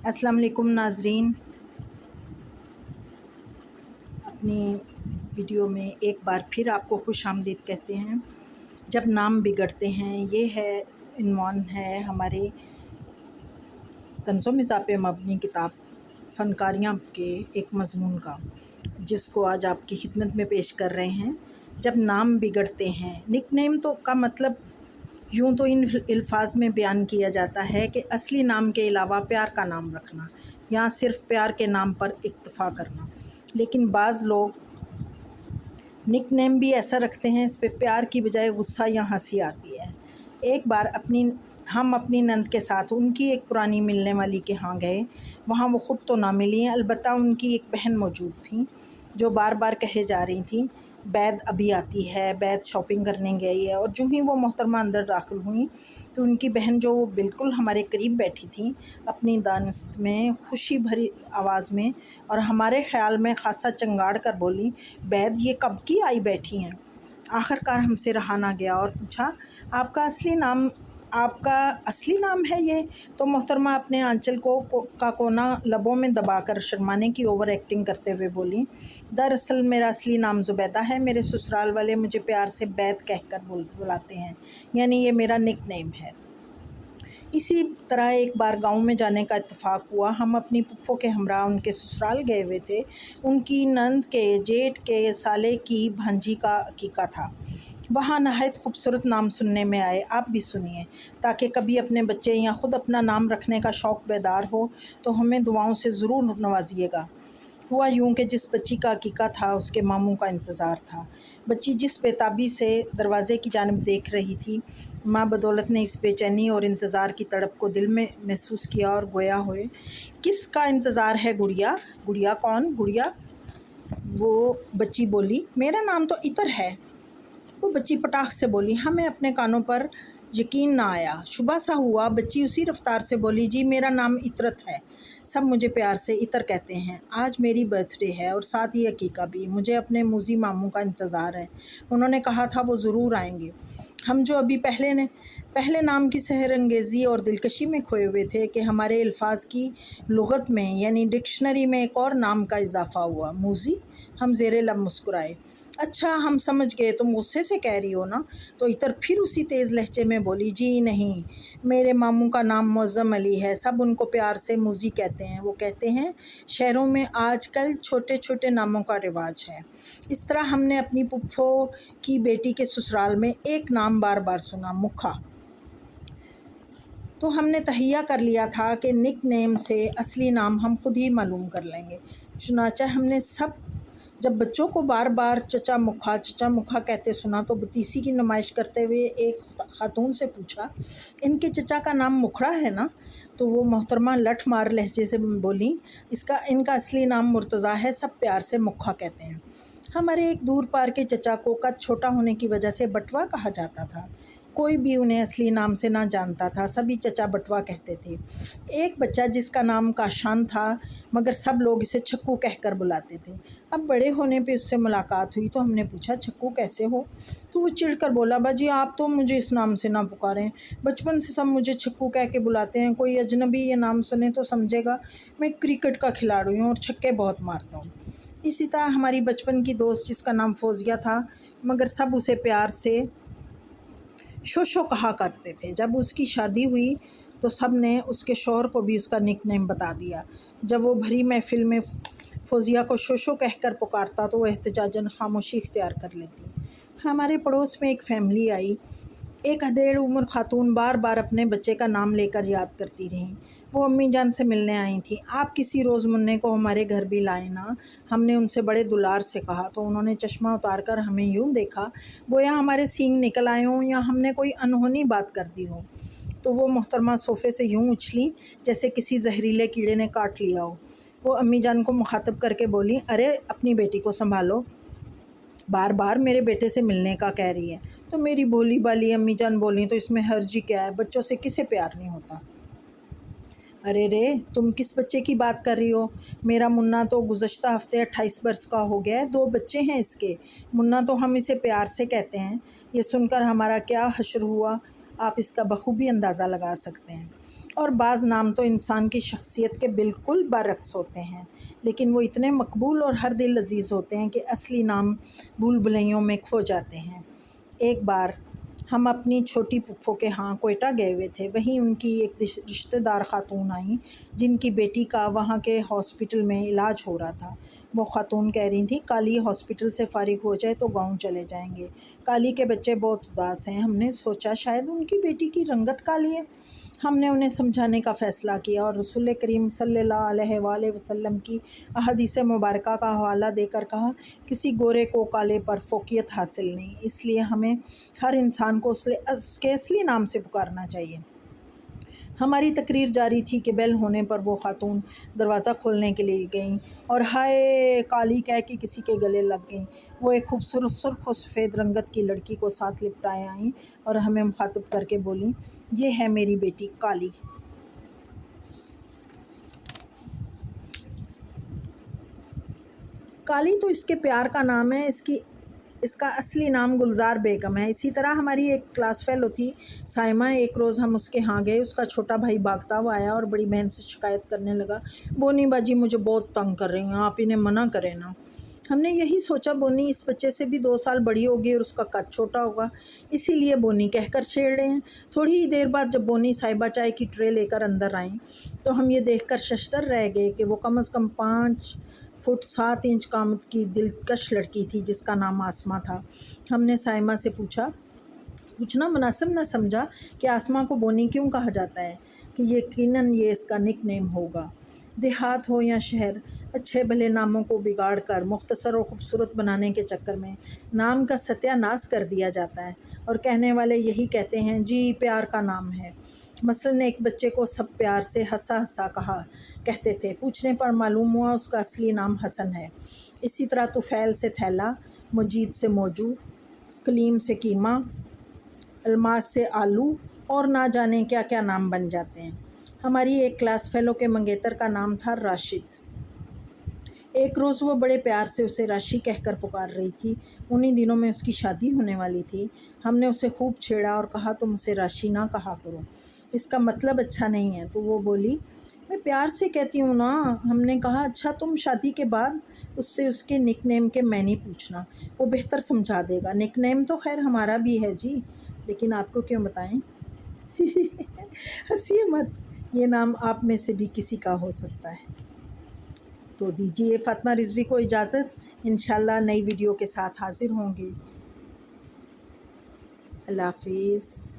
السلام علیکم ناظرین، اپنی ویڈیو میں ایک بار پھر آپ کو خوش آمدید کہتے ہیں۔ جب نام بگڑتے ہیں، یہ عنوان ہے ہمارے طنز و مزاح پہ مبنی کتاب فنکاریاں کے ایک مضمون کا، جس کو آج آپ کی خدمت میں پیش کر رہے ہیں۔ جب نام بگڑتے ہیں، نک نیم کا مطلب یوں تو ان الفاظ میں بیان کیا جاتا ہے کہ اصلی نام کے علاوہ پیار کا نام رکھنا یا صرف پیار کے نام پر اکتفا کرنا، لیکن بعض لوگ نک نیم بھی ایسا رکھتے ہیں اس پہ پیار کی بجائے غصہ یا ہنسی آتی ہے۔ ایک بار ہم اپنی نند کے ساتھ ان کی ایک پرانی ملنے والی کے ہاں گئے۔ وہاں وہ خود تو نہ ملی، البتہ ان کی ایک بہن موجود تھیں جو بار بار کہے جا رہی تھیں بید ابھی آتی ہے، بید شاپنگ کرنے گئی ہے۔ اور جو ہی وہ محترمہ اندر داخل ہوئیں تو ان کی بہن، جو بالکل ہمارے قریب بیٹھی تھیں، اپنی دانست میں خوشی بھری آواز میں اور ہمارے خیال میں خاصا چنگاڑ کر بولی، بید یہ کب کی آئی بیٹھی ہیں؟ آخرکار ہم سے رہا نہ گیا اور پوچھا، آپ کا اصلی نام ہے یہ؟ تو محترمہ اپنے آنچل کا کونا لبوں میں دبا کر شرمانے کی اوور ایکٹنگ کرتے ہوئے بولی، دراصل میرا اصلی نام زبیدہ ہے، میرے سسرال والے مجھے پیار سے بید کہہ کر بلاتے ہیں، یعنی یہ میرا نک نیم ہے۔ اسی طرح ایک بار گاؤں میں جانے کا اتفاق ہوا۔ ہم اپنی پھپھو کے ہمراہ ان کے سسرال گئے ہوئے تھے۔ ان کی نند کے جیٹھ کے سالے کی بھانجی کا عقیقہ تھا۔ وہاں نہایت خوبصورت نام سننے میں آئے، آپ بھی سنیے، تاکہ کبھی اپنے بچے یا خود اپنا نام رکھنے کا شوق بیدار ہو تو ہمیں دعاؤں سے ضرور نوازیے گا۔ ہوا یوں کہ جس بچی کا عقیقہ تھا اس کے ماموں کا انتظار تھا۔ بچی جس بے تابی سے دروازے کی جانب دیکھ رہی تھی، ماں بدولت نے اس بے چینی اور انتظار کی تڑپ کو دل میں محسوس کیا اور گویا ہوئے، کس کا انتظار ہے گڑیا؟ گڑیا کون؟ گڑیا؟ وہ بچی بولی، میرا نام تو عطر ہے۔ وہ بچی پٹاخ سے بولی، ہمیں اپنے کانوں پر یقین نہ آیا، شبہ سا ہوا۔ بچی اسی رفتار سے بولی، جی میرا نام عطرت ہے، سب مجھے پیار سے عطر کہتے ہیں۔ آج میری برتھ ڈے ہے اور ساتھ ہی عقیقہ بھی، مجھے اپنے موذی ماموں کا انتظار ہے، انہوں نے کہا تھا وہ ضرور آئیں گے۔ ہم جو ابھی پہلے نام کی سحر انگیزی اور دلکشی میں کھوئے ہوئے تھے کہ ہمارے الفاظ کی لغت میں یعنی ڈکشنری میں ایک اور نام کا اضافہ ہوا، موذی۔ ہم زیر لب مسکرائے۔ اچھا، ہم سمجھ گئے، تم غصے سے کہہ رہی ہو نا؟ تو عطر پھر اسی تیز لہجے میں بولی، جی نہیں، میرے ماموں کا نام معظم علی ہے، سب ان کو پیار سے موذی کہتے ہیں۔ وہ کہتے ہیں شہروں میں آج کل چھوٹے چھوٹے ناموں کا رواج ہے۔ اس طرح ہم نے اپنی پھپھو کی بیٹی کے سسرال میں ایک نام بار بار سنا، مکھا۔ تو ہم نے تہیہ کر لیا تھا کہ نک نیم سے اصلی نام ہم خود ہی معلوم کر لیں گے۔ چنانچہ ہم نے جب بچوں کو بار بار چچا مکھا کہتے سنا تو بتیسی کی نمائش کرتے ہوئے ایک خاتون سے پوچھا، ان کے چچا کا نام مکھڑا ہے نا؟ تو وہ محترمہ لٹھ مار لہجے سے بولی، ان کا اصلی نام مرتضیٰ ہے، سب پیار سے مکھا کہتے ہیں۔ ہمارے ایک دور پار کے چچا کو قد چھوٹا ہونے کی وجہ سے بٹوا کہا جاتا تھا۔ کوئی بھی انہیں اصلی نام سے نہ جانتا تھا، سبھی چچا بٹوا کہتے تھے۔ ایک بچہ جس کا نام کاشان تھا مگر سب لوگ اسے چھکو کہہ کر بلاتے تھے۔ اب بڑے ہونے پہ اس سے ملاقات ہوئی تو ہم نے پوچھا، چھکو کیسے ہو؟ تو وہ چڑھ کر بولا، باجی آپ تو مجھے اس نام سے نہ پکاریں، بچپن سے سب مجھے چھکو کہہ کے بلاتے ہیں، کوئی اجنبی یہ نام سنے تو سمجھے گا میں کرکٹ کا کھلاڑی ہوں اور چھکے بہت مارتا ہوں۔ اسی طرح ہماری بچپن کی دوست جس کا نام فوزیہ تھا مگر سب اسے پیار سے شوشو کہا کرتے تھے، جب اس کی شادی ہوئی تو سب نے اس کے شوہر کو بھی اس کا نک نیم بتا دیا۔ جب وہ بھری محفل میں فوزیہ کو شوشو کہہ کر پکارتا تو وہ احتجاجاً خاموشی اختیار کر لیتی۔ ہمارے پڑوس میں ایک فیملی آئی، ایک ادھیڑ عمر خاتون بار بار اپنے بچے کا نام لے کر یاد کرتی رہیں۔ وہ امی جان سے ملنے آئی تھیں، آپ کسی روز منع کو ہمارے گھر بھی لائیں نا، ہم نے ان سے بڑے دلار سے کہا تو انہوں نے چشمہ اتار کر ہمیں یوں دیکھا گویا ہمارے سینگ نکل آئے ہوں یا ہم نے کوئی انہونی بات کر دی ہو۔ تو وہ محترمہ صوفے سے یوں اچھلی جیسے کسی زہریلے کیڑے نے کاٹ لیا ہو۔ وہ امی جان کو مخاطب کر کے بولی، ارے اپنی بیٹی کو سنبھالو، بار بار میرے بیٹے سے ملنے کا کہہ رہی ہے۔ تو میری بھولی بالی امی جان بولیں، تو اس میں حرج ہی کیا ہے، بچوں سے کسے پیار نہیں ہوتا؟ ارے رے، تم کس بچے کی بات کر رہی ہو؟ میرا منا تو گزشتہ ہفتے 28 برس کا ہو گیا ہے، 2 بچے ہیں اس کے، منا تو ہم اسے پیار سے کہتے ہیں۔ یہ سن کر ہمارا کیا حشر ہوا، آپ اس کا بخوبی اندازہ لگا سکتے ہیں۔ اور بعض نام تو انسان کی شخصیت کے بالکل برعکس ہوتے ہیں، لیکن وہ اتنے مقبول اور ہر دل عزیز ہوتے ہیں کہ اصلی نام بھول بھلیوں میں کھو جاتے ہیں۔ ایک بار ہم اپنی چھوٹی پھپھو کے ہاں کوئٹہ گئے ہوئے تھے، وہیں ان کی ایک رشتہ دار خاتون آئیں جن کی بیٹی کا وہاں کے ہاسپٹل میں علاج ہو رہا تھا۔ وہ خاتون کہہ رہی تھیں کالی ہاسپٹل سے فارغ ہو جائے تو گاؤں چلے جائیں گے، کالی کے بچے بہت اداس ہیں۔ ہم نے سوچا شاید ان کی بیٹی کی رنگت کالی ہے۔ ہم نے انہیں سمجھانے کا فیصلہ کیا اور رسول کریم صلی اللہ علیہ وآلہ وسلم کی احادیث مبارکہ کا حوالہ دے کر کہا، کسی گورے کو کالے پر فوقیت حاصل نہیں، اس لیے ہمیں ہر انسان کو اس کے اصلی نام سے پکارنا چاہیے۔ ہماری تقریر جاری تھی کہ بیل ہونے پر وہ خاتون دروازہ کھولنے کے لیے گئیں اور ہائے کالی کہہ کے کسی کے گلے لگ گئیں۔ وہ ایک خوبصورت سرخ و سفید رنگت کی لڑکی کو ساتھ لپٹائے آئیں اور ہمیں مخاطب کر کے بولیں، یہ ہے میری بیٹی کالی۔ کالی تو اس کے پیار کا نام ہے، اس کا اصلی نام گلزار بیگم ہے۔ اسی طرح ہماری ایک کلاس فیلو تھی سائمہ، ایک روز ہم اس کے ہاں گئے، اس کا چھوٹا بھائی بھاگتا ہوا آیا اور بڑی بہن سے شکایت کرنے لگا، بونی باجی مجھے بہت تنگ کر رہی ہیں، آپ انہیں منع کریں نا۔ ہم نے یہی سوچا بونی اس بچے سے بھی 2 سال بڑی ہوگی اور اس کا قد چھوٹا ہوگا، اسی لیے بونی کہہ کر چھیڑ رہے ہیں۔ تھوڑی ہی دیر بعد جب بونی صاحبہ چائے کی ٹرے لے کر اندر آئیں تو ہم یہ دیکھ کر ششدر رہ گئے کہ وہ کم از کم 5 فٹ 7 انچ قامت کی دلکش لڑکی تھی جس کا نام آسماء تھا۔ ہم نے سائمہ سے پوچھنا مناسب نہ سمجھا کہ آسماء کو بونی کیوں کہا جاتا ہے، کہ یقیناً یہ اس کا نک نیم ہوگا۔ دیہات ہو یا شہر، اچھے بھلے ناموں کو بگاڑ کر مختصر اور خوبصورت بنانے کے چکر میں نام کا ستیہ ناش کر دیا جاتا ہے، اور کہنے والے یہی کہتے ہیں جی پیار کا نام ہے۔ مثلاً ایک بچے کو سب پیار سے ہسا ہسا کہتے تھے، پوچھنے پر معلوم ہوا اس کا اصلی نام حسن ہے۔ اسی طرح طفیل سے تھیلا، مجید سے موجو، کلیم سے کیما، الماس سے آلو اور نہ جانے کیا کیا نام بن جاتے ہیں۔ ہماری ایک کلاس فیلو کے منگیتر کا نام تھا راشد۔ ایک روز وہ بڑے پیار سے اسے راشی کہہ کر پکار رہی تھی، انہی دنوں میں اس کی شادی ہونے والی تھی۔ ہم نے اسے خوب چھیڑا اور کہا تم اسے راشی نہ کہا کرو، اس کا مطلب اچھا نہیں ہے، تو وہ بولی میں پیار سے کہتی ہوں نا۔ ہم نے کہا اچھا تم شادی کے بعد اس سے اس کے نک نیم کے معنی پوچھنا، وہ بہتر سمجھا دے گا۔ نک نیم تو خیر ہمارا بھی ہے جی، لیکن آپ کو کیوں بتائیں؟ ہنسیے مت، یہ نام آپ میں سے بھی کسی کا ہو سکتا ہے۔ تو دیجیے فاطمہ رضوی کو اجازت، انشاءاللہ نئی ویڈیو کے ساتھ حاضر ہوں گے۔ اللہ حافظ۔